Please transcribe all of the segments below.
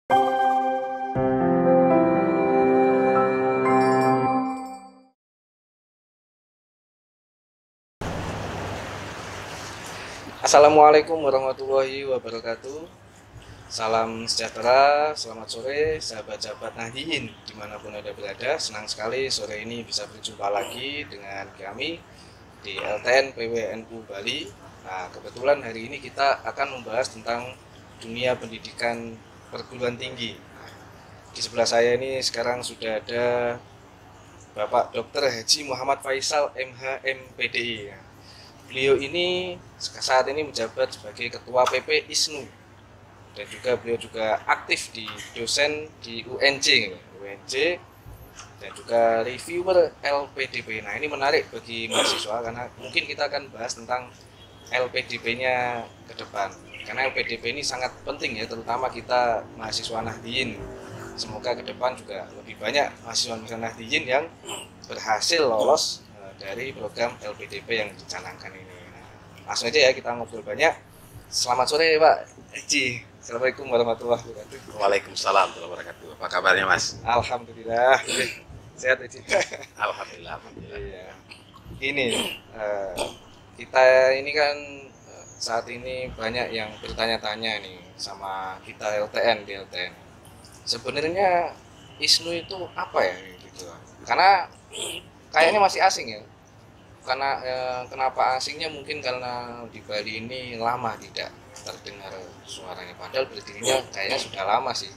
Assalamualaikum warahmatullahi wabarakatuh. Salam sejahtera, selamat sore sahabat-sahabat Nahdiyin dimanapun Anda berada. Senang sekali sore ini bisa berjumpa lagi dengan kami di LTN PWNU Bali. Nah, kebetulan hari ini kita akan membahas tentang dunia pendidikan perguruan tinggi. Di sebelah saya ini sekarang sudah ada Bapak Dr. Haji Muhammad Faisal MH MPDI. Beliau ini saat ini menjabat sebagai Ketua PP ISNU dan juga beliau juga aktif di dosen di UNJ dan juga reviewer LPDP. Nah, ini menarik bagi mahasiswa karena mungkin kita akan bahas tentang LPDP-nya ke depan. Karena LPDP ini sangat penting ya, terutama kita mahasiswa Nahdiyin. Semoga ke depan juga lebih banyak mahasiswa Nahdiyin yang berhasil lolos dari program LPDP yang dicanangkan ini. Nah, langsung aja ya kita ngobrol banyak. Selamat sore Pak Haji. Assalamualaikum warahmatullahi wabarakatuh. Waalaikumsalam warahmatullahi wabarakatuh. Apa kabarnya Mas? Alhamdulillah. Sehat Haji. Alhamdulillah. Iya. Ini kita ini kan saat ini banyak yang bertanya-tanya nih sama kita LTN di LTN. Sebenarnya ISNU itu apa ya gitu. Karena kayaknya masih asing ya. Karena kenapa asingnya mungkin karena di Bali ini lama tidak terdengar suaranya. Padahal berdirinya kayaknya sudah lama sih.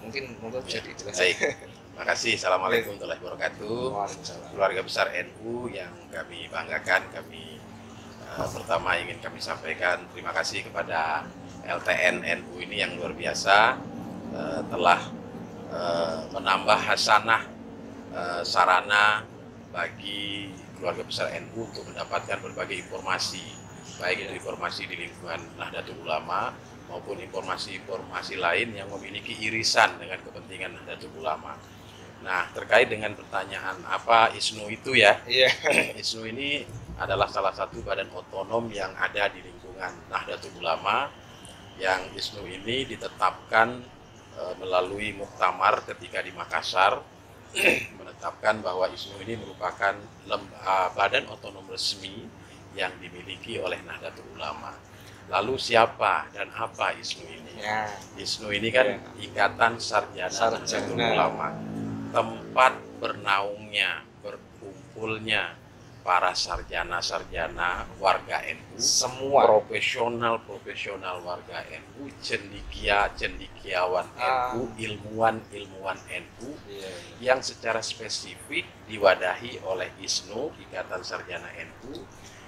Mungkin bisa dijelaskan. Baik. Terima kasih. Assalamualaikum warahmatullahi wabarakatuh. Waalaikumsalam. Keluarga besar NU yang kami banggakan, pertama ingin kami sampaikan terima kasih kepada LTN NU ini yang luar biasa telah menambah hasanah sarana bagi keluarga besar NU untuk mendapatkan berbagai informasi, baik itu informasi di lingkungan Nahdlatul Ulama maupun informasi-informasi lain yang memiliki irisan dengan kepentingan Nahdlatul Ulama. Nah, terkait dengan pertanyaan apa ISNU itu ya? Iya. ISNU ini adalah salah satu badan otonom yang ada di lingkungan Nahdlatul Ulama, yang ISNU ini ditetapkan melalui muktamar ketika di Makassar, menetapkan bahwa ISNU ini merupakan badan otonom resmi yang dimiliki oleh Nahdlatul Ulama. Lalu siapa dan apa ISNU ini? Ya. ISNU ini kan Ikatan Sarjana Nahdlatul Ulama, tempat bernaungnya, berkumpulnya para sarjana-sarjana warga NU, Semua profesional warga NU, cendikiawan NU, ilmuwan NU, yang secara spesifik diwadahi oleh ISNU, Ikatan Sarjana NU,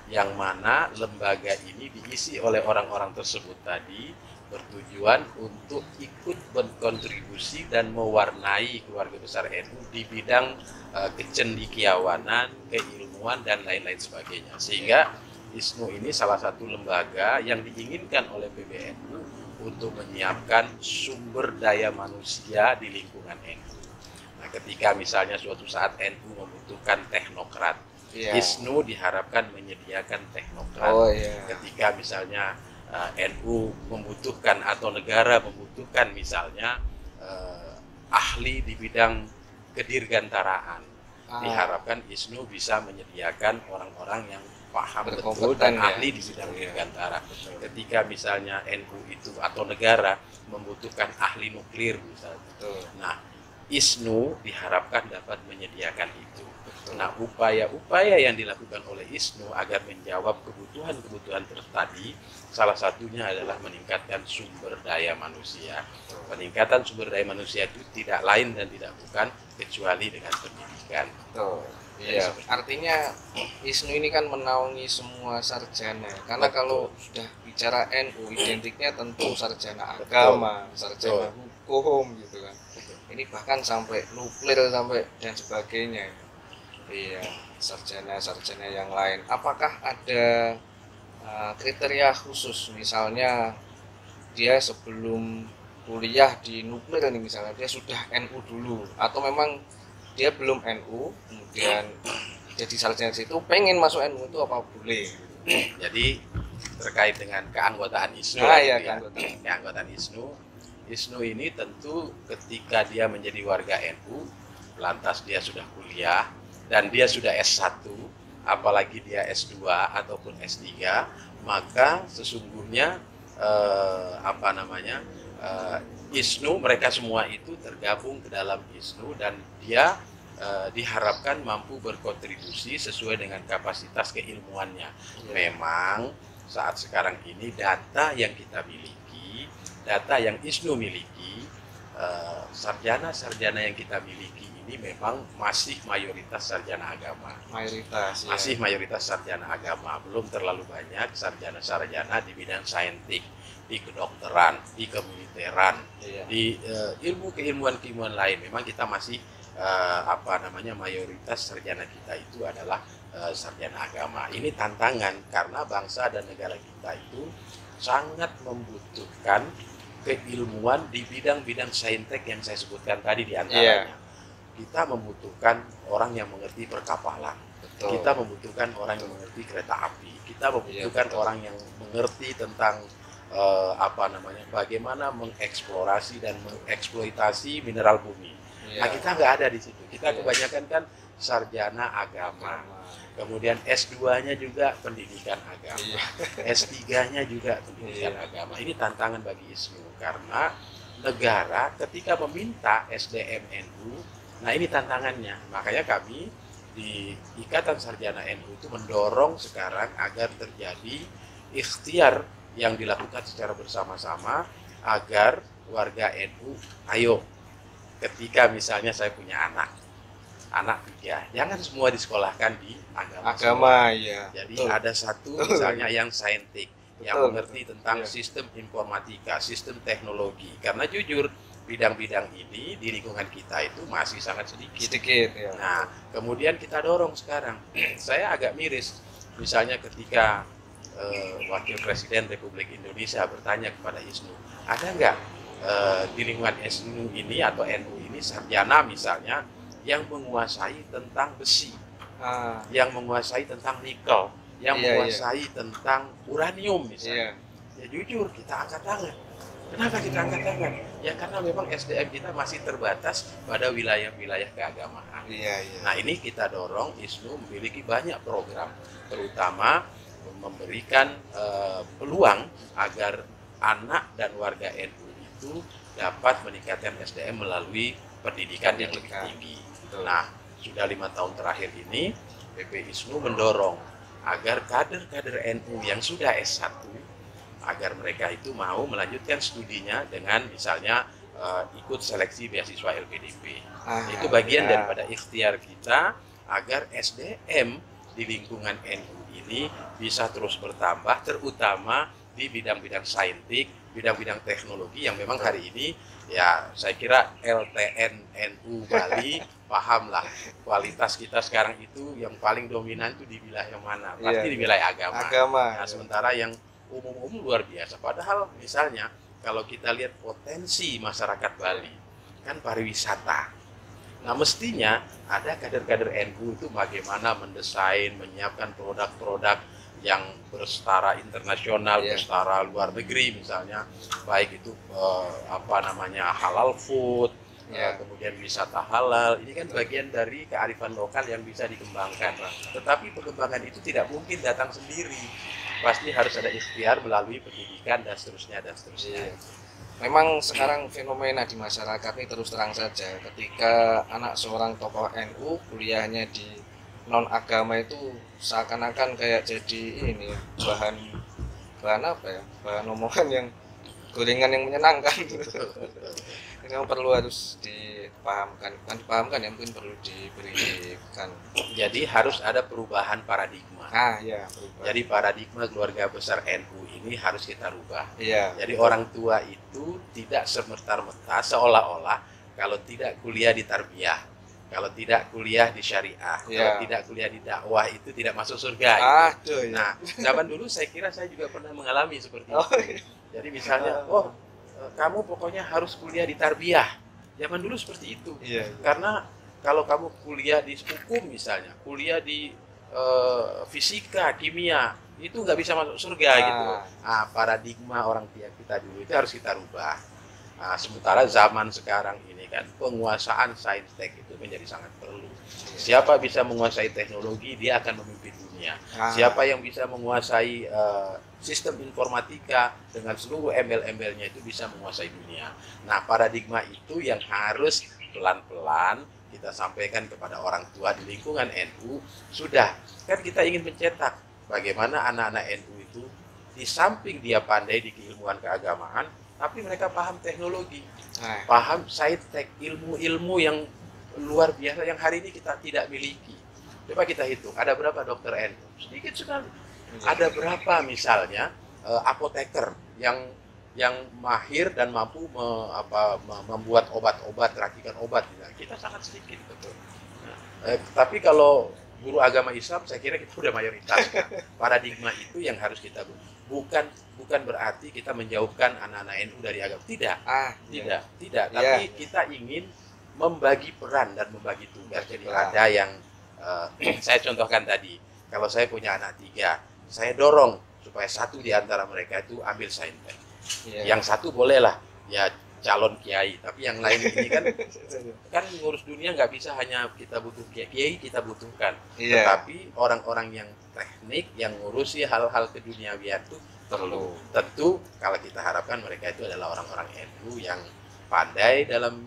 yang mana lembaga ini diisi oleh orang-orang tersebut tadi bertujuan untuk ikut berkontribusi dan mewarnai keluarga besar NU di bidang kecendikiawanan, keilmuan, dan lain-lain sebagainya. Sehingga ISNU ini salah satu lembaga yang diinginkan oleh PBNU untuk menyiapkan sumber daya manusia di lingkungan NU. Nah, ketika misalnya suatu saat NU membutuhkan teknokrat, ISNU diharapkan menyediakan teknokrat. Ketika misalnya NU membutuhkan atau negara membutuhkan misalnya ahli di bidang kedirgantaraan, diharapkan ISNU bisa menyediakan orang-orang yang paham betul dan ahli di bidang dirgantara. Ketika misalnya NU itu atau negara membutuhkan ahli nuklir misalnya, nah ISNU diharapkan dapat menyediakan itu. Nah, upaya-upaya yang dilakukan oleh ISNU agar menjawab kebutuhan-kebutuhan tadi, salah satunya adalah meningkatkan sumber daya manusia. Peningkatan sumber daya manusia itu tidak lain dan tidak bukan kecuali dengan pendidikan. Iya. Artinya ISNU ini kan menaungi semua sarjana. Karena kalau sudah bicara NU, identiknya tentu sarjana agama, sarjana hukum gitu kan. Ini bahkan sampai nuklir sampai dan sebagainya. Iya, sarjana yang lain. Apakah ada kriteria khusus, misalnya dia sebelum kuliah di nuklir nih misalnya dia sudah NU dulu, atau memang dia belum NU kemudian jadi sarjana situ pengen masuk NU, itu apa boleh? Jadi terkait dengan keanggotaan ISNU, keanggotaan ISNU ISNU ini tentu ketika dia menjadi warga NU, lantas dia sudah kuliah dan dia sudah S1, apalagi dia S2 ataupun S3, maka sesungguhnya ISNU, mereka semua itu tergabung ke dalam ISNU dan dia diharapkan mampu berkontribusi sesuai dengan kapasitas keilmuannya. Memang saat sekarang ini data yang kita miliki, data yang ISNU miliki, sarjana-sarjana yang kita miliki ini memang masih mayoritas sarjana agama. Masih mayoritas sarjana agama, belum terlalu banyak sarjana-sarjana di bidang saintik, di kedokteran, di kemiliteran, di ilmu keilmuan lain. Memang kita masih mayoritas sarjana kita itu adalah sarjana agama. Ini tantangan karena bangsa dan negara kita itu sangat membutuhkan keilmuan di bidang-bidang saintek yang saya sebutkan tadi di antaranya. Kita membutuhkan orang yang mengerti perkapalan. Kita membutuhkan orang yang mengerti kereta api. Kita membutuhkan orang yang mengerti tentang bagaimana mengeksplorasi dan mengeksploitasi mineral bumi. Nah, kita nggak ada di situ. Kita kebanyakan kan sarjana agama. Kemudian S2-nya juga pendidikan agama. S3-nya juga pendidikan agama. Ini tantangan bagi ISNU karena negara ketika meminta SDM NU, nah ini tantangannya. Makanya kami di Ikatan Sarjana NU itu mendorong sekarang agar terjadi ikhtiar yang dilakukan secara bersama-sama agar warga NU, ayo, ketika misalnya saya punya anak 3, jangan semua disekolahkan di agama. Jadi ada satu misalnya yang saintik, yang mengerti tentang sistem informatika, sistem teknologi. Karena jujur bidang-bidang ini di lingkungan kita itu masih sangat sedikit. Nah, kemudian kita dorong sekarang. Saya agak miris, misalnya ketika Wakil Presiden Republik Indonesia bertanya kepada ISNU, ada nggak di lingkungan ISNU ini atau NU ini sarjana misalnya yang menguasai tentang besi, yang menguasai tentang nikel, yang menguasai tentang uranium misalnya. Ya jujur kita angkat tangan. Kenapa kita angkat tangan? Ya karena memang SDM kita masih terbatas pada wilayah-wilayah keagamaan. Nah ini kita dorong ISNU memiliki banyak program, terutama memberikan peluang agar anak dan warga NU itu dapat meningkatkan SDM melalui pendidikan yang lebih tinggi. Nah, sudah 5 tahun terakhir ini PP ISNU mendorong agar kader-kader NU yang sudah S1 agar mereka itu mau melanjutkan studinya dengan misalnya ikut seleksi beasiswa LPDP. Itu bagian daripada ikhtiar kita agar SDM di lingkungan NU ini bisa terus bertambah, terutama di bidang-bidang saintik, bidang-bidang teknologi yang memang hari ini ya saya kira LTN NU Bali pahamlah kualitas kita sekarang itu yang paling dominan itu di wilayah mana? Pasti di wilayah agama. Nah, sementara yang umum-umum luar biasa. Padahal misalnya kalau kita lihat potensi masyarakat Bali kan pariwisata. Nah mestinya ada kader-kader NU itu bagaimana mendesain, menyiapkan produk-produk yang bersetara internasional, bersetara luar negeri misalnya, baik itu halal food, kemudian wisata halal. Ini kan bagian dari kearifan lokal yang bisa dikembangkan. Tetapi pengembangan itu tidak mungkin datang sendiri, pasti harus ada ikhtiar melalui pendidikan dan seterusnya dan seterusnya. Memang sekarang fenomena di masyarakat ini terus terang saja, ketika anak seorang tokoh NU kuliahnya di non agama itu seakan-akan kayak jadi ini bahan omongan yang gorengan yang menyenangkan. Ini perlu harus dipahamkan, yang mungkin perlu diberikan. Jadi harus ada perubahan paradigma. Perubahan. Jadi paradigma keluarga besar NU ini harus kita rubah. Jadi betul. Orang tua itu tidak semerta-merta seolah-olah kalau tidak kuliah di tarbiyah, kalau tidak kuliah di syariah, kalau tidak kuliah di dakwah itu tidak masuk surga. Gitu. Nah, zaman dulu saya kira saya juga pernah mengalami seperti itu. Jadi misalnya, kamu pokoknya harus kuliah di tarbiyah. Zaman dulu seperti itu. Karena kalau kamu kuliah di hukum misalnya, kuliah di fisika, kimia, itu nggak bisa masuk surga gitu. Nah, paradigma orang tua kita dulu itu harus kita rubah. Nah, sementara zaman sekarang ini kan penguasaan saintek itu menjadi sangat perlu. Siapa bisa menguasai teknologi, dia akan memimpin dunia. Siapa yang bisa menguasai sistem informatika dengan seluruh embel-embelnya itu bisa menguasai dunia. Nah, paradigma itu yang harus pelan-pelan kita sampaikan kepada orang tua di lingkungan NU. Sudah, kan kita ingin mencetak bagaimana anak-anak NU itu di samping dia pandai di keilmuan keagamaan, tapi mereka paham teknologi, paham saintek, ilmu-ilmu yang luar biasa yang hari ini kita tidak miliki. Coba kita hitung, ada berapa dokter NU? Sedikit sekali. Ada berapa misalnya apoteker yang mahir dan mampu membuat obat-obat, racikan obat. Nah, kita sangat sedikit, betul. Tapi kalau guru agama Islam, saya kira kita sudah mayoritas. Paradigma itu yang harus kita bukan berarti kita menjauhkan anak-anak NU dari agama. Tidak. Tidak. Tapi kita ingin membagi peran dan membagi tugas. Jadi ada yang saya contohkan tadi. Kalau saya punya anak 3, saya dorong supaya satu di antara mereka itu ambil saintek. Yang satu bolehlah ya calon kiai, tapi yang lain ini kan ngurus dunia nggak bisa hanya kita butuh kiai, kita butuhkan, tetapi orang-orang yang teknik yang ngurusi hal-hal keduniawian itu perlu. Tentu kalau kita harapkan mereka itu adalah orang-orang NU yang pandai dalam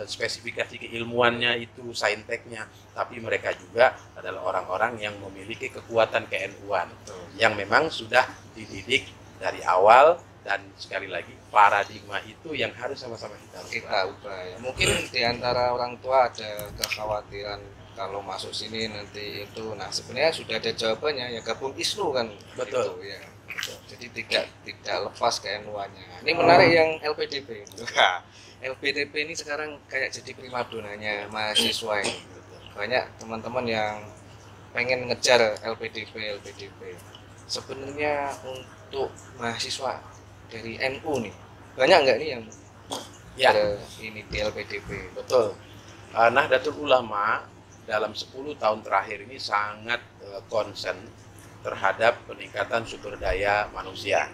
spesifikasi keilmuannya itu sainteknya, tapi mereka juga adalah orang-orang yang memiliki kekuatan ke-NU-an yang memang sudah dididik dari awal. Dan sekali lagi paradigma itu yang harus sama-sama kita ubah. Mungkin di antara orang tua ada kekhawatiran kalau masuk sini nanti itu. Nah, sebenarnya sudah ada jawabannya, ya gabung ISNU kan. Betul. Gitu, ya. Jadi tidak lepas ke-NU-nya. Ini menarik yang LPDP. LPDP ini sekarang kayak jadi primadonanya mahasiswa ini. Banyak teman-teman yang pengen ngejar LPDP. Sebenarnya untuk mahasiswa dari NU nih, banyak nggak nih yang ini di LPDP? Betul. Nahdlatul Ulama dalam 10 tahun terakhir ini sangat concern terhadap peningkatan sumber daya manusia.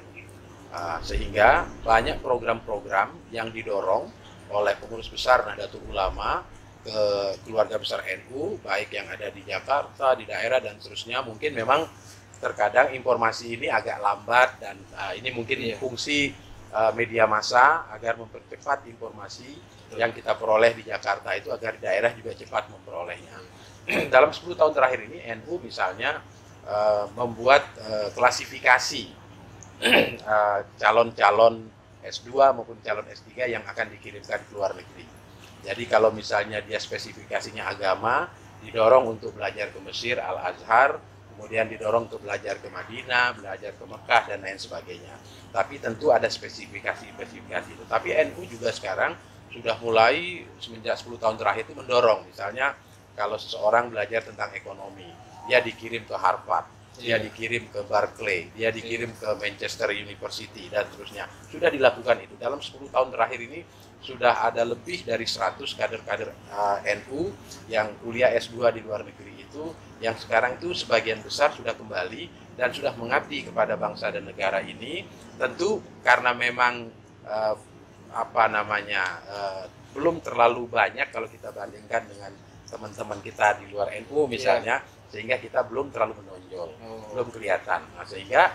Sehingga banyak program-program yang didorong oleh pengurus besar Nahdlatul Ulama ke keluarga besar NU, baik yang ada di Jakarta, di daerah dan seterusnya. Mungkin memang terkadang informasi ini agak lambat dan ini mungkin fungsi media massa agar mempercepat informasi yang kita peroleh di Jakarta itu agar di daerah juga cepat memperolehnya. Dalam 10 tahun terakhir ini NU misalnya membuat klasifikasi calon-calon S2 maupun calon S3 yang akan dikirimkan ke luar negeri. Jadi kalau misalnya dia spesifikasinya agama, didorong untuk belajar ke Mesir, Al-Azhar, kemudian didorong untuk belajar ke Madinah, belajar ke Mekah, dan lain sebagainya. Tapi tentu ada spesifikasi itu. Tapi NU juga sekarang sudah mulai semenjak 10 tahun terakhir itu mendorong. Misalnya kalau seseorang belajar tentang ekonomi, dia dikirim ke Harvard, dia dikirim ke Berkeley, dia dikirim ke Manchester University, dan seterusnya. Sudah dilakukan itu. Dalam 10 tahun terakhir ini sudah ada lebih dari 100 kader-kader NU yang kuliah S2 di luar negeri itu, yang sekarang itu sebagian besar sudah kembali dan sudah mengabdi kepada bangsa dan negara ini. Tentu karena memang belum terlalu banyak kalau kita bandingkan dengan teman-teman kita di luar NU misalnya, sehingga kita belum terlalu menonjol, belum kelihatan. Nah, sehingga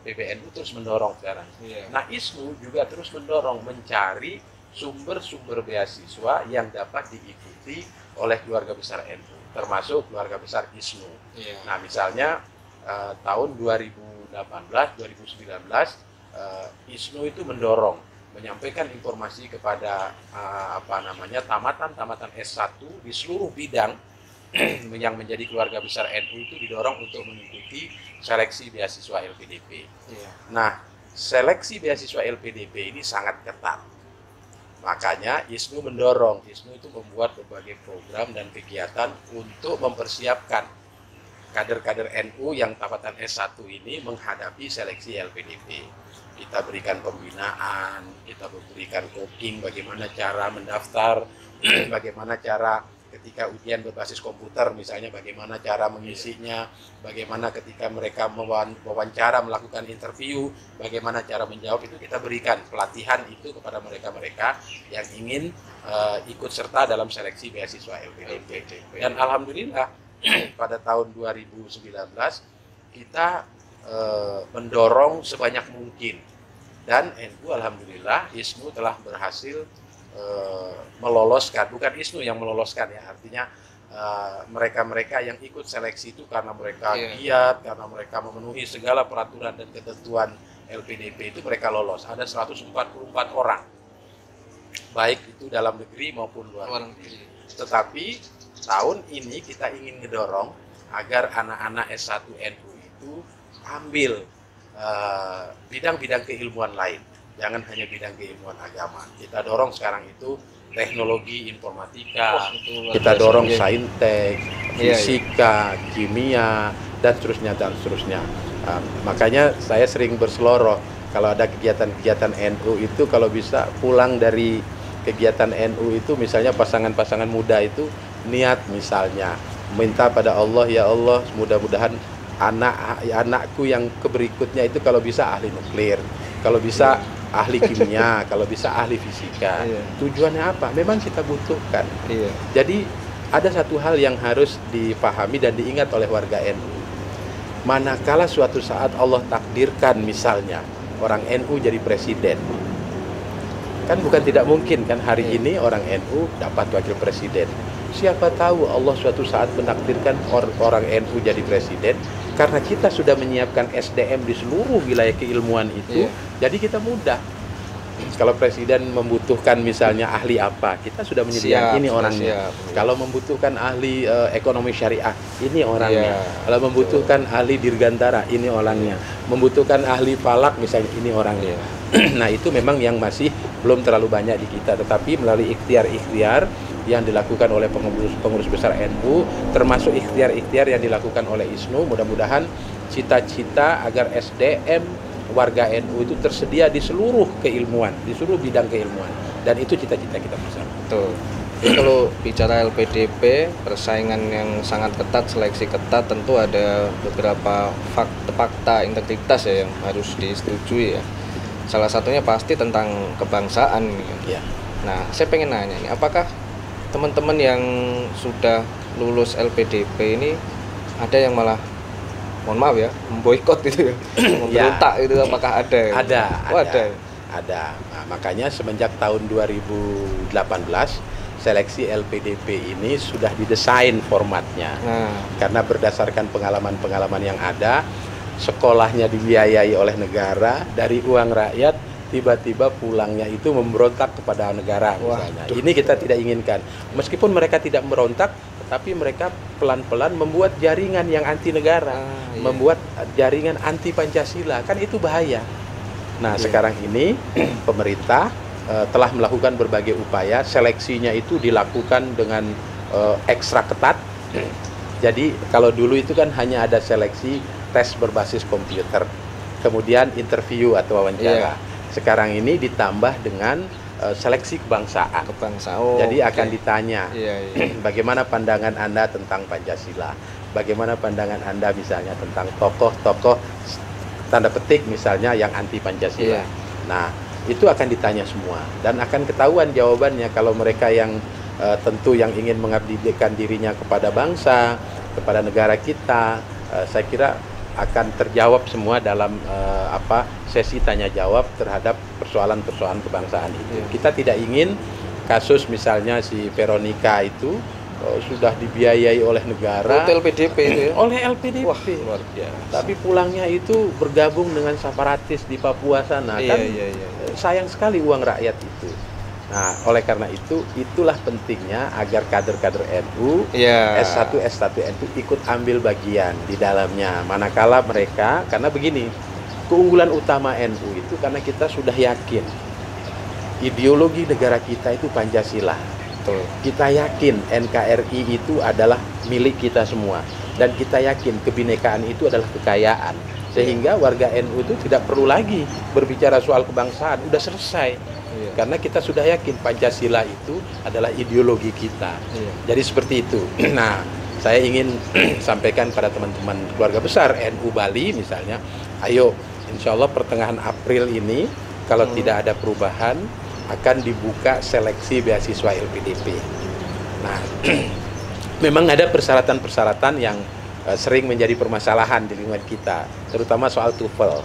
PBNU terus mendorong sekarang. Nah, ISNU juga terus mendorong mencari sumber-sumber beasiswa yang dapat diikuti oleh keluarga besar NU, termasuk keluarga besar ISNU. Nah, misalnya tahun 2018-2019 ISNU itu mendorong, menyampaikan informasi kepada tamatan S1 di seluruh bidang yang menjadi keluarga besar NU itu didorong untuk mengikuti seleksi beasiswa LPDP. Nah, seleksi beasiswa LPDP ini sangat ketat. Makanya ISNU mendorong, ISNU itu membuat berbagai program dan kegiatan untuk mempersiapkan kader-kader NU yang tamatan S1 ini menghadapi seleksi LPDP. Kita berikan pembinaan, kita berikan coaching bagaimana cara mendaftar, bagaimana cara ketika ujian berbasis komputer misalnya bagaimana cara mengisinya, bagaimana ketika mereka mewawancara, melakukan interview, bagaimana cara menjawab, itu kita berikan pelatihan itu kepada mereka-mereka yang ingin ikut serta dalam seleksi beasiswa LPDP. Dan alhamdulillah pada tahun 2019 kita mendorong sebanyak mungkin, dan NU alhamdulillah ISNU telah berhasil meloloskan, bukan ISNU yang meloloskan ya, artinya mereka-mereka yang ikut seleksi itu karena mereka giat, karena mereka memenuhi segala peraturan dan ketentuan LPDP, itu mereka lolos. Ada 144 orang, baik itu dalam negeri maupun luar negeri. Tetapi tahun ini kita ingin mendorong agar anak-anak S1 NU itu ambil bidang-bidang keilmuan lain, jangan hanya bidang keilmuan agama. Kita dorong sekarang itu teknologi informatika, kita dorong saintek, fisika, kimia, dan seterusnya dan seterusnya. Makanya saya sering berseloroh kalau ada kegiatan-kegiatan NU itu, kalau bisa pulang dari kegiatan NU itu, misalnya pasangan-pasangan muda itu niat misalnya minta pada Allah, ya Allah mudah-mudahan anakku yang berikutnya itu kalau bisa ahli nuklir, kalau bisa ahli kimia, kalau bisa ahli fisika. Tujuannya apa? Memang kita butuhkan. Jadi ada satu hal yang harus dipahami dan diingat oleh warga NU. Manakala suatu saat Allah takdirkan misalnya orang NU jadi presiden, kan bukan tidak mungkin kan hari ini orang NU dapat wakil presiden. Siapa tahu Allah suatu saat menakdirkan orang NU jadi presiden, karena kita sudah menyiapkan SDM di seluruh wilayah keilmuan itu, jadi kita mudah. Kalau presiden membutuhkan misalnya ahli apa, kita sudah menyediakan ini orangnya. Kalau membutuhkan ahli ekonomi syariah, ini orangnya. Kalau membutuhkan ahli dirgantara, ini orangnya. Membutuhkan ahli falak misalnya, ini orangnya. Nah itu memang yang masih belum terlalu banyak di kita, tetapi melalui ikhtiar-ikhtiar yang dilakukan oleh pengurus besar NU, termasuk ikhtiar-ikhtiar yang dilakukan oleh ISNU, mudah-mudahan cita-cita agar SDM warga NU itu tersedia di seluruh keilmuan, di seluruh bidang keilmuan, dan itu cita-cita kita bersama. Betul. Jadi kalau bicara LPDP, persaingan yang sangat ketat, seleksi ketat, tentu ada beberapa fakta integritas ya yang harus disetujui ya. Salah satunya pasti tentang kebangsaan. Ya. Nah, saya pengen nanya nih, apakah teman-teman yang sudah lulus LPDP ini ada yang malah, mohon maaf ya, memboikot gitu ya, memberontak itu, apakah ada? Ada. Nah, makanya semenjak tahun 2018 seleksi LPDP ini sudah didesain formatnya. Karena berdasarkan pengalaman-pengalaman yang ada, sekolahnya dibiayai oleh negara dari uang rakyat, tiba-tiba pulangnya itu memberontak kepada negara misalnya. Ini kita tidak inginkan. Meskipun mereka tidak memberontak, tetapi mereka pelan-pelan membuat jaringan yang anti negara, membuat jaringan anti Pancasila, kan itu bahaya. Nah, sekarang ini pemerintah telah melakukan berbagai upaya, seleksinya itu dilakukan dengan ekstra ketat. Jadi kalau dulu itu kan hanya ada seleksi tes berbasis komputer, kemudian interview atau wawancara. Sekarang ini ditambah dengan seleksi kebangsaan. Jadi akan ditanya bagaimana pandangan Anda tentang Pancasila, bagaimana pandangan Anda misalnya tentang tokoh-tokoh tanda petik misalnya yang anti Pancasila. Nah, itu akan ditanya semua dan akan ketahuan jawabannya. Kalau mereka yang tentu yang ingin mengabdikan dirinya kepada bangsa, kepada negara kita, saya kira akan terjawab semua dalam sesi tanya jawab terhadap persoalan-persoalan kebangsaan itu. Kita tidak ingin kasus misalnya si Veronica itu sudah dibiayai oleh negara, LPDP itu ya? Oleh LPDP. Wah, luar biasa. Tapi pulangnya itu bergabung dengan separatis di Papua sana. Sayang sekali uang rakyat itu. Nah, oleh karena itu, itulah pentingnya agar kader-kader NU, S1 NU ikut ambil bagian di dalamnya. Manakala mereka, karena begini, keunggulan utama NU itu karena kita sudah yakin ideologi negara kita itu Pancasila. Kita yakin NKRI itu adalah milik kita semua. Dan kita yakin kebinekaan itu adalah kekayaan. Sehingga warga NU itu tidak perlu lagi berbicara soal kebangsaan, udah selesai. Karena kita sudah yakin Pancasila itu adalah ideologi kita. Jadi seperti itu. Nah, saya ingin sampaikan pada teman-teman keluarga besar NU Bali misalnya, ayo insya Allah pertengahan April ini kalau tidak ada perubahan akan dibuka seleksi beasiswa LPDP. Nah, memang ada persyaratan-persyaratan yang sering menjadi permasalahan di lingkungan kita, terutama soal TOEFL.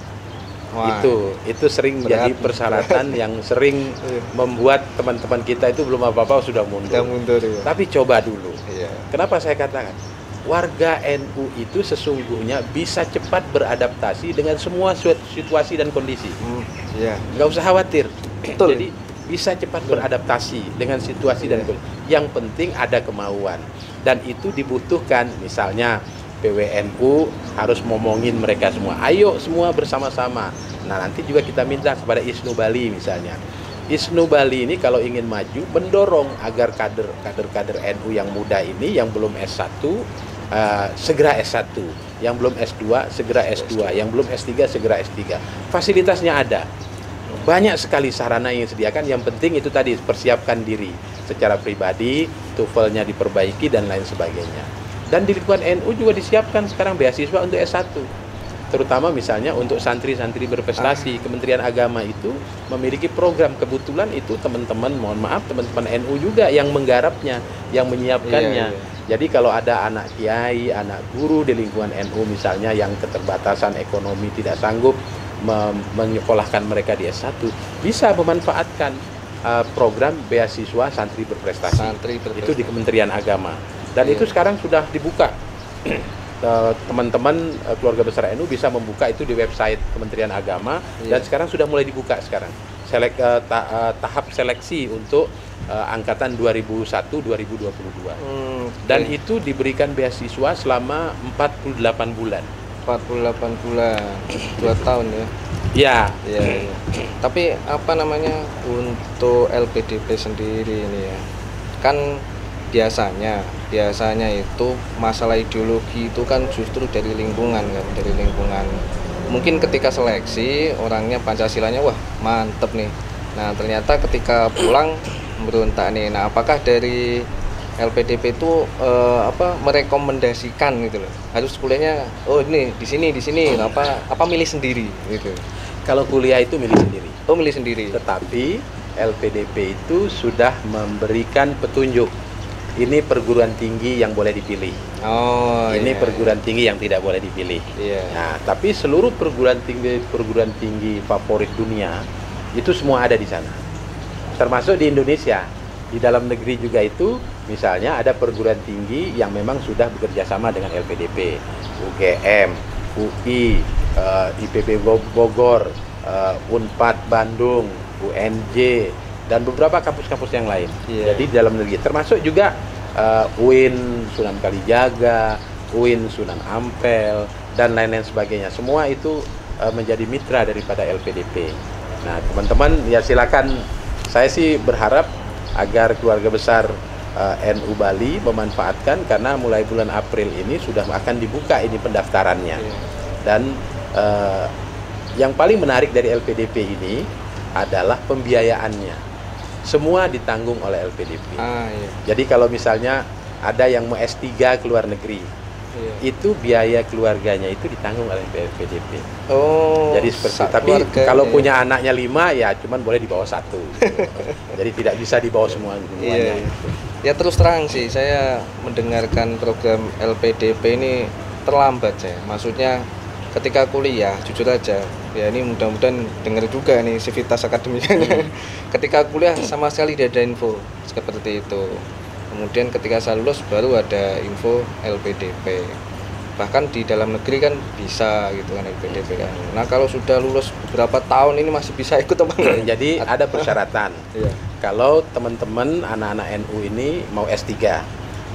Wah, itu sering menjadi persyaratan yang sering membuat teman-teman kita itu belum apa-apa sudah mundur. Ya. Tapi coba dulu. Kenapa saya katakan warga NU itu sesungguhnya bisa cepat beradaptasi dengan semua situasi dan kondisi. Nggak usah khawatir. Betul. Jadi bisa cepat beradaptasi dengan situasi dan kondisi. Yang penting ada kemauan, dan itu dibutuhkan. Misalnya PWNU harus ngomongin mereka semua, ayo semua bersama-sama. Nah, nanti juga kita minta kepada ISNU Bali misalnya. ISNU Bali ini kalau ingin maju mendorong agar kader-kader NU yang muda ini yang belum S1 segera S1, yang belum S2 segera S2, yang belum S3 segera S3. Fasilitasnya ada. Banyak sekali sarana yang disediakan, yang penting itu tadi persiapkan diri secara pribadi, TOEFL-nya diperbaiki dan lain sebagainya. Dan di lingkungan NU juga disiapkan sekarang beasiswa untuk S1. Terutama misalnya untuk santri-santri berprestasi. Kementerian Agama itu memiliki program, kebetulan itu teman-teman, mohon maaf, teman-teman NU juga yang menggarapnya, yang menyiapkannya. Jadi kalau ada anak kiai, anak guru di lingkungan NU misalnya yang keterbatasan ekonomi tidak sanggup menyekolahkan mereka di S1, bisa memanfaatkan program beasiswa santri berprestasi. Itu di Kementerian Agama. Dan itu sekarang sudah dibuka. Teman-teman keluarga besar NU bisa membuka itu di website Kementerian Agama, dan sekarang sudah mulai dibuka sekarang. Tahap seleksi untuk angkatan 2001-2022. Dan itu diberikan beasiswa selama 48 bulan. 48 bulan, 2 tahun ya. Ya. Tapi apa namanya untuk LPDP sendiri ini ya, kan biasanya itu masalah ideologi itu kan justru dari lingkungan kan, dari lingkungan. Mungkin ketika seleksi orangnya Pancasilanya wah mantep nih. Nah ternyata ketika pulang berontak nih. Nah apakah dari LPDP itu merekomendasikan gitu loh, harus kuliahnya ini di sini apa milih sendiri gitu? Kalau kuliah itu milih sendiri. Milih sendiri. Tetapi LPDP itu sudah memberikan petunjuk. Ini perguruan tinggi yang boleh dipilih. Ini perguruan tinggi yang tidak boleh dipilih. Nah, tapi seluruh perguruan tinggi favorit dunia itu semua ada di sana. Termasuk di Indonesia. Di dalam negeri juga itu, misalnya ada perguruan tinggi yang memang sudah bekerja sama dengan LPDP, UGM, UI, IPB Bogor, Unpad Bandung, UNJ, dan beberapa kampus-kampus yang lain. Jadi di dalam negeri, termasuk juga UIN Sunan Kalijaga, UIN Sunan Ampel, dan lain-lain sebagainya. Semua itu menjadi mitra daripada LPDP. Nah, teman-teman ya silakan. Saya sih berharap agar keluarga besar NU Bali memanfaatkan, karena mulai bulan April ini sudah akan dibuka ini pendaftarannya. Dan yang paling menarik dari LPDP ini adalah pembiayaannya. Semua ditanggung oleh LPDP. Jadi kalau misalnya ada yang mau S3 ke luar negeri, itu biaya keluarganya itu ditanggung oleh LPDP. Jadi seperti itu. Tapi kalau punya anaknya 5 ya cuman boleh dibawa 1. Jadi tidak bisa dibawa semuanya. Ya terus terang sih saya mendengarkan program LPDP ini terlambat saya. Maksudnya ketika kuliah, jujur aja, ya ini mudah-mudahan dengar juga nih Civitas Akademikanya. Ketika kuliah sama sekali tidak ada info seperti itu. Kemudian ketika saya lulus baru ada info LPDP. Bahkan di dalam negeri kan bisa gitu kan LPDP kan. Nah kalau sudah lulus beberapa tahun ini masih bisa ikut apa enggak? Jadi ada persyaratan. Kalau teman-teman anak-anak NU ini mau S3,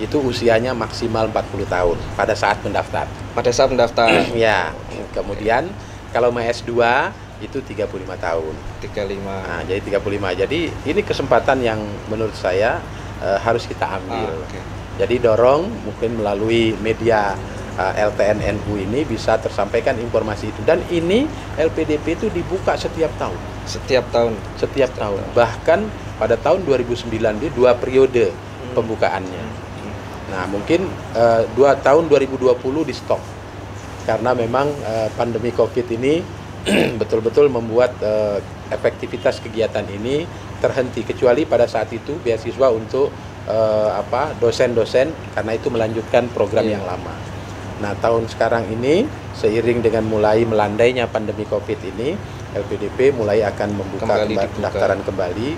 itu usianya maksimal 40 tahun pada saat mendaftar. Ya, kemudian kalau mau S2 itu 35 tahun. 35. Nah, jadi 35. Jadi ini kesempatan yang menurut saya harus kita ambil. Jadi dorong mungkin melalui media LTN NU ini bisa tersampaikan informasi itu. Dan ini LPDP itu dibuka setiap tahun. Setiap tahun. Setiap tahun. Bahkan pada tahun 2009 dia 2 periode pembukaannya. Nah, mungkin 2 tahun 2020 di stop karena memang pandemi Covid ini betul-betul membuat efektivitas kegiatan ini terhenti, kecuali pada saat itu beasiswa untuk dosen-dosen karena itu melanjutkan program yang lama. Nah, tahun sekarang ini seiring dengan mulai melandainya pandemi Covid ini, LPDP mulai akan membuka pendaftaran kembali,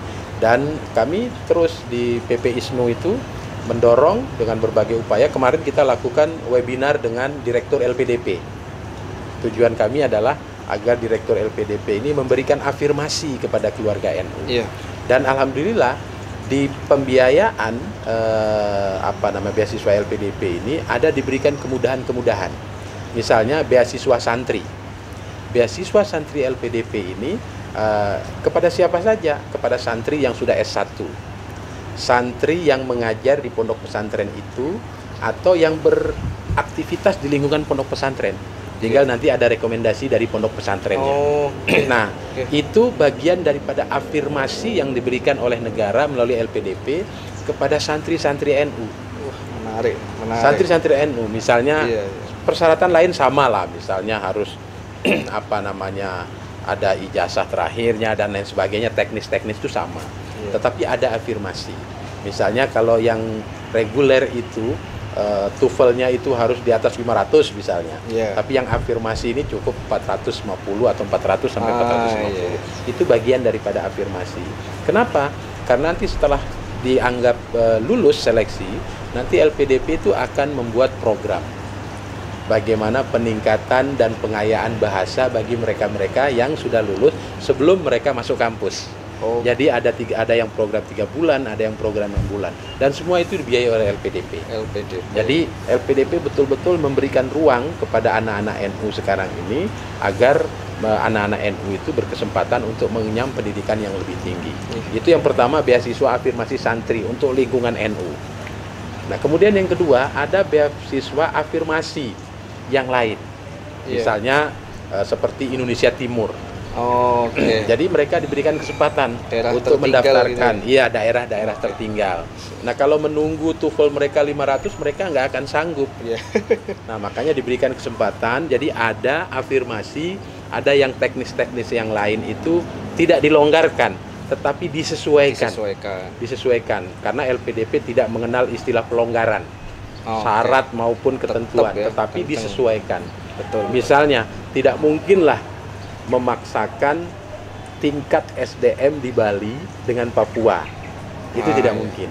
dan kami terus di PP ISNU itu mendorong dengan berbagai upaya. Kemarin kita lakukan webinar dengan Direktur LPDP. Tujuan kami adalah agar Direktur LPDP ini memberikan afirmasi kepada keluarga NU. Dan alhamdulillah di pembiayaan beasiswa LPDP ini ada diberikan kemudahan-kemudahan. Misalnya beasiswa santri. Beasiswa santri LPDP ini kepada siapa saja? Kepada santri yang sudah S1. Santri yang mengajar di pondok pesantren itu atau yang beraktivitas di lingkungan pondok pesantren. Tinggal nanti ada rekomendasi dari pondok pesantrennya. Nah, itu bagian daripada afirmasi yang diberikan oleh negara melalui LPDP kepada santri-santri NU. Menarik. Santri-santri NU, misalnya persyaratan lain sama lah, misalnya harus ada ijazah terakhirnya dan lain sebagainya, teknis-teknis itu sama. Tetapi ada afirmasi. Misalnya kalau yang reguler itu TOEFL-nya itu harus di atas 500 misalnya. Tapi yang afirmasi ini cukup 450 atau 400 sampai 450. Itu bagian daripada afirmasi. Kenapa? Karena nanti setelah dianggap lulus seleksi, nanti LPDP itu akan membuat program bagaimana peningkatan dan pengayaan bahasa bagi mereka-mereka yang sudah lulus sebelum mereka masuk kampus. Jadi ada yang program 3 bulan, ada yang program 6 bulan, dan semua itu dibiayai oleh LPDP. Jadi LPDP betul-betul memberikan ruang kepada anak-anak NU sekarang ini agar anak-anak NU itu berkesempatan untuk mengenyam pendidikan yang lebih tinggi. Itu yang pertama, beasiswa afirmasi santri untuk lingkungan NU. Nah, kemudian yang kedua ada beasiswa afirmasi yang lain. Misalnya seperti Indonesia Timur. Jadi mereka diberikan kesempatan untuk mendaftarkan daerah-daerah tertinggal. Nah, kalau menunggu TOEFL mereka 500, mereka nggak akan sanggup. Nah, makanya diberikan kesempatan. Jadi ada afirmasi, ada yang teknis-teknis yang lain itu tidak dilonggarkan, tetapi disesuaikan. Karena LPDP tidak mengenal istilah pelonggaran, syarat maupun ketentuan, tetapi disesuaikan. Misalnya tidak mungkinlah memaksakan tingkat SDM di Bali dengan Papua. Itu tidak mungkin.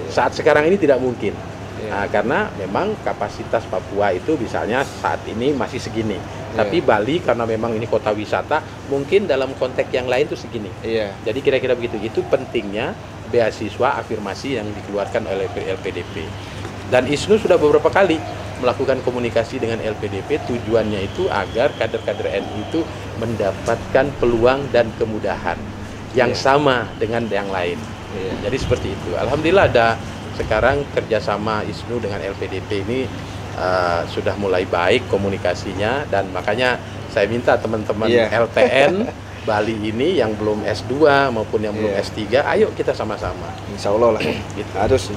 Saat sekarang ini tidak mungkin. Nah, karena memang kapasitas Papua itu misalnya saat ini masih segini. Tapi Bali karena memang ini kota wisata, mungkin dalam konteks yang lain itu segini. Jadi kira-kira begitu. Itu pentingnya beasiswa afirmasi yang dikeluarkan oleh LPDP. Dan ISNU sudah beberapa kali melakukan komunikasi dengan LPDP, tujuannya itu agar kader-kader NU itu mendapatkan peluang dan kemudahan yang sama dengan yang lain. Jadi seperti itu. Alhamdulillah ada sekarang kerjasama ISNU dengan LPDP ini sudah mulai baik komunikasinya, dan makanya saya minta teman-teman LTN Bali ini yang belum S2 maupun yang belum S3, ayo kita sama-sama. Insya Allah lah. Gitu. Harus.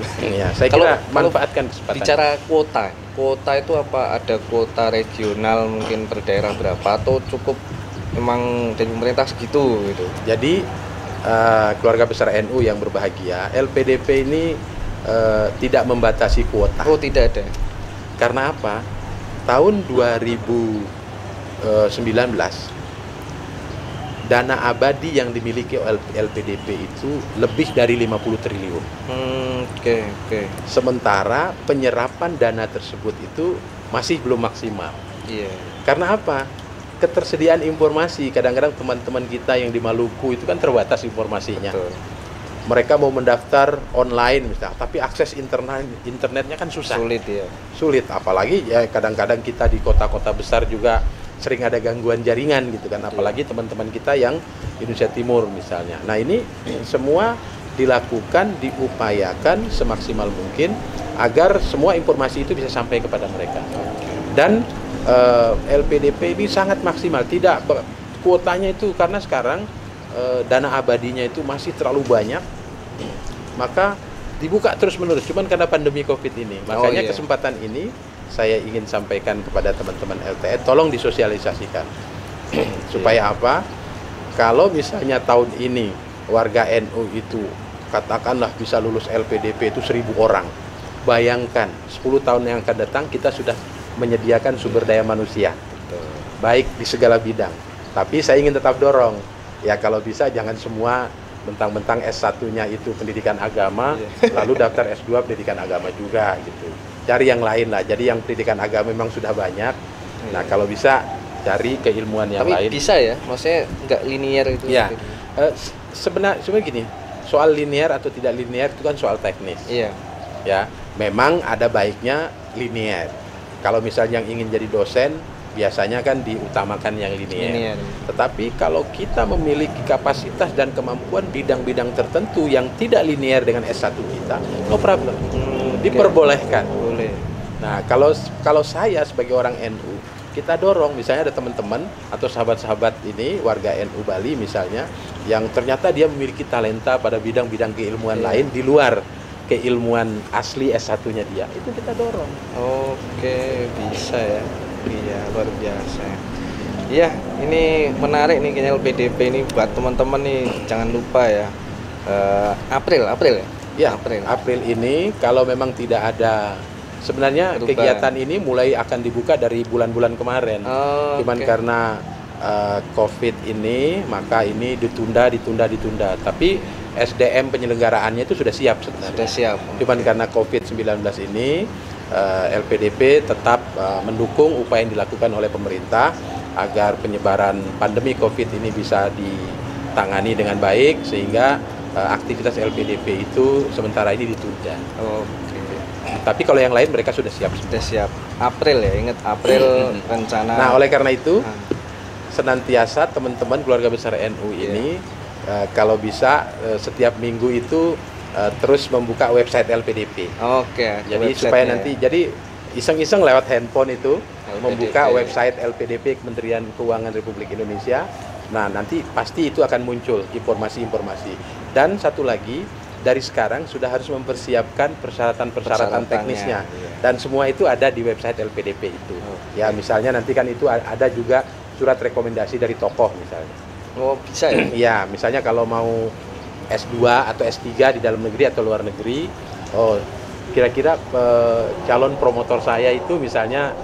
Saya kira manfaatkan kesempatan. Bicara kuota itu apa? Ada kuota regional mungkin per daerah berapa, atau cukup memang dari pemerintah segitu gitu? Jadi keluarga besar NU yang berbahagia, LPDP ini tidak membatasi kuota. Tidak ada. Karena apa? Tahun 2019 dana abadi yang dimiliki oleh LPDP itu lebih dari 50 triliun. Sementara penyerapan dana tersebut itu masih belum maksimal. Karena apa? Ketersediaan informasi, kadang-kadang teman-teman kita yang di Maluku itu kan terbatas informasinya. Mereka mau mendaftar online misalnya, tapi akses internetnya kan susah. Sulit, apalagi ya kadang-kadang kita di kota-kota besar juga sering ada gangguan jaringan gitu kan, apalagi teman-teman kita yang Indonesia Timur misalnya. Nah, ini semua dilakukan, diupayakan semaksimal mungkin agar semua informasi itu bisa sampai kepada mereka. Dan LPDP ini sangat maksimal, tidak kuotanya itu, karena sekarang dana abadinya itu masih terlalu banyak, maka dibuka terus-menerus. Cuman karena pandemi COVID ini, makanya kesempatan ini saya ingin sampaikan kepada teman-teman LTN, tolong disosialisasikan. Supaya apa? Kalau misalnya tahun ini warga NU itu katakanlah bisa lulus LPDP itu 1.000 orang. Bayangkan 10 tahun yang akan datang kita sudah menyediakan sumber daya manusia. Baik di segala bidang. Tapi saya ingin tetap dorong, ya kalau bisa jangan semua mentang-mentang S1-nya itu pendidikan agama, lalu daftar S2 pendidikan agama juga gitu. Cari yang lain lah. Jadi yang pendidikan agama memang sudah banyak. Nah kalau bisa cari keilmuan yang lain. Tapi bisa ya, maksudnya nggak linear itu. Ya, sebenarnya gini, soal linear atau tidak linear itu kan soal teknis. Iya. Ya, memang ada baiknya linear. Kalau misalnya yang ingin jadi dosen, biasanya kan diutamakan yang linear. Tetapi kalau kita memiliki kapasitas dan kemampuan bidang-bidang tertentu yang tidak linear dengan S1 kita, no problem. Diperbolehkan. Boleh. Nah, kalau saya sebagai orang NU, kita dorong misalnya ada teman-teman atau sahabat-sahabat ini warga NU Bali misalnya yang ternyata dia memiliki talenta pada bidang-bidang keilmuan lain di luar keilmuan asli S1-nya dia, itu kita dorong. Oke, bisa ya. Iya, luar biasa. Iya, ini menarik nih kayaknya LPDP ini buat teman-teman nih, jangan lupa ya. April ya? Ya, April ini kalau memang tidak ada, sebenarnya kegiatan ini mulai akan dibuka dari bulan-bulan kemarin. Cuman karena COVID ini, maka ini ditunda. Tapi SDM penyelenggaraannya itu sudah siap sebenarnya. Sudah siap. Cuman karena COVID-19 ini, LPDP tetap mendukung upaya yang dilakukan oleh pemerintah agar penyebaran pandemi COVID ini bisa ditangani dengan baik, sehingga aktivitas LPDP itu sementara ini ditunda. Oke. Tapi kalau yang lain mereka sudah siap. Sudah siap. April ya, ingat April rencana. Nah, oleh karena itu senantiasa teman-teman keluarga besar NU ini kalau bisa setiap minggu itu terus membuka website LPDP. Oke. Jadi supaya nanti jadi iseng-iseng lewat handphone itu LPDP. Membuka website LPDP Kementerian Keuangan Republik Indonesia. Nah, nanti pasti itu akan muncul informasi-informasi. Dan satu lagi, dari sekarang sudah harus mempersiapkan persyaratan teknisnya. Iya. Dan semua itu ada di website LPDP itu. Ya, misalnya nanti kan itu ada juga surat rekomendasi dari tokoh misalnya. Oh, bisa ya? Iya, misalnya kalau mau S2 atau S3 di dalam negeri atau luar negeri, kira-kira calon promotor saya itu misalnya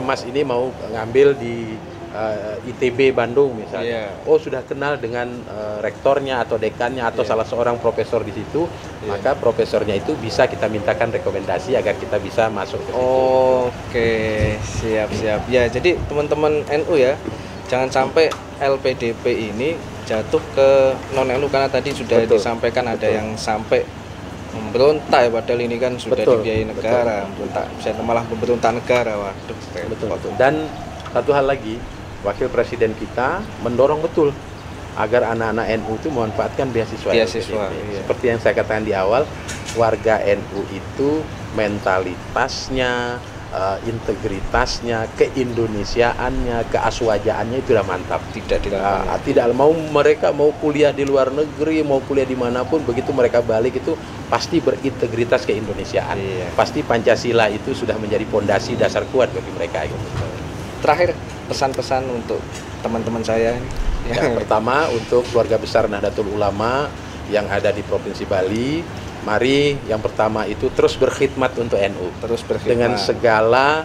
Mas ini mau ngambil di ITB Bandung misalnya. Sudah kenal dengan rektornya atau dekannya atau salah seorang profesor di situ, maka profesornya itu bisa kita mintakan rekomendasi agar kita bisa masuk ke situ. Oke, siap. Ya, jadi teman-teman NU ya, jangan sampai LPDP ini jatuh ke non-NU, karena tadi sudah disampaikan ada yang sampai memberontak, padahal ini kan sudah dibiayai negara. Memberontak, bisa malah memberontak negara. Waduh. Betul. Dan satu hal lagi, Wakil Presiden kita mendorong betul agar anak-anak NU itu memanfaatkan beasiswa. Iya. Seperti yang saya katakan di awal, warga NU itu mentalitasnya, integritasnya, keindonesiaannya, keaswajaannya itu sudah mantap. Tidak mau mereka mau kuliah di luar negeri, mau kuliah dimanapun, begitu mereka balik itu pasti berintegritas keindonesiaan. Pasti Pancasila itu sudah menjadi fondasi dasar kuat bagi mereka. Terakhir, pesan-pesan untuk teman-teman saya. Yang pertama untuk keluarga besar Nahdlatul Ulama yang ada di Provinsi Bali, mari yang pertama itu terus berkhidmat untuk NU, dengan segala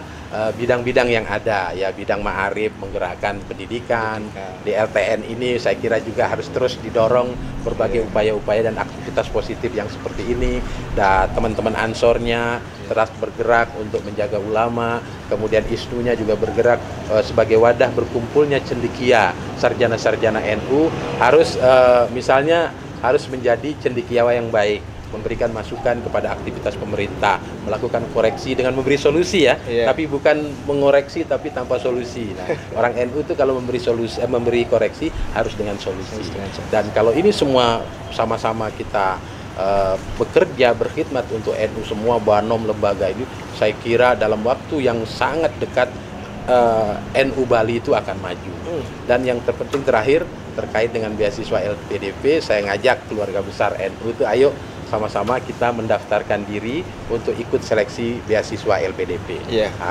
bidang-bidang yang ada, ya bidang ma'arif, menggerakkan pendidikan. Di LTN ini saya kira juga harus terus didorong berbagai upaya-upaya dan aktivitas positif yang seperti ini. Dan teman-teman Ansornya terus bergerak untuk menjaga ulama, kemudian ISNU-nya juga bergerak sebagai wadah berkumpulnya cendekia sarjana-sarjana NU, harus misalnya harus menjadi cendekiawan yang baik, memberikan masukan kepada aktivitas pemerintah, melakukan koreksi dengan memberi solusi tapi bukan mengoreksi tapi tanpa solusi. Nah, orang NU itu kalau memberi koreksi harus dengan solusi. Dan kalau ini semua sama-sama kita bekerja berkhidmat untuk NU semua, Banom lembaga ini, saya kira dalam waktu yang sangat dekat NU Bali itu akan maju. Dan yang terpenting terakhir terkait dengan beasiswa LPDP, saya ngajak keluarga besar NU itu ayo sama-sama kita mendaftarkan diri untuk ikut seleksi beasiswa LPDP.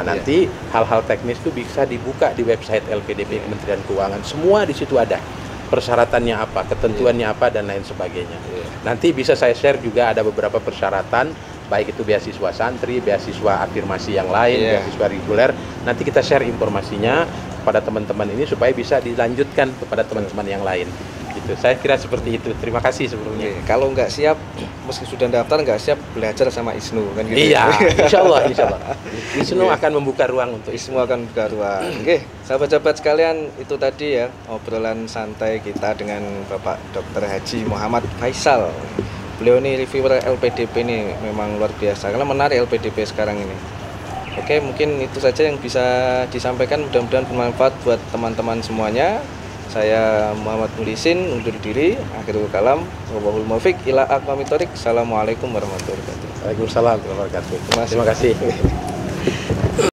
Nanti hal-hal teknis itu bisa dibuka di website LPDP Kementerian Keuangan. Semua di situ ada. Persyaratannya apa, ketentuannya apa, dan lain sebagainya. Nanti bisa saya share juga ada beberapa persyaratan, baik itu beasiswa santri, beasiswa afirmasi yang lain, beasiswa reguler. Nanti kita share informasinya kepada teman-teman ini supaya bisa dilanjutkan kepada teman-teman yang lain. Gitu. Saya kira seperti itu. Terima kasih sebelumnya. Kalau nggak siap, meski sudah daftar nggak siap, belajar sama ISNU kan gitu. Iya, insya Allah. ISNU akan membuka ruang untuk ISNU akan membuka ruang. Oke, sahabat-sahabat sekalian, itu tadi ya obrolan santai kita dengan Bapak Dr. Haji Muhammad Faisal. Beliau ini reviewer LPDP ini memang luar biasa karena menarik LPDP sekarang ini. Oke, mungkin itu saja yang bisa disampaikan, mudah-mudahan bermanfaat buat teman-teman semuanya. Saya Muhammad Mulisin undur diri. Akhirul kalam. Wallahul muwaffiq ila aqwamit thoriq. Assalamualaikum warahmatullahi wabarakatuh. Waalaikumsalam warahmatullahi wabarakatuh. Terima kasih.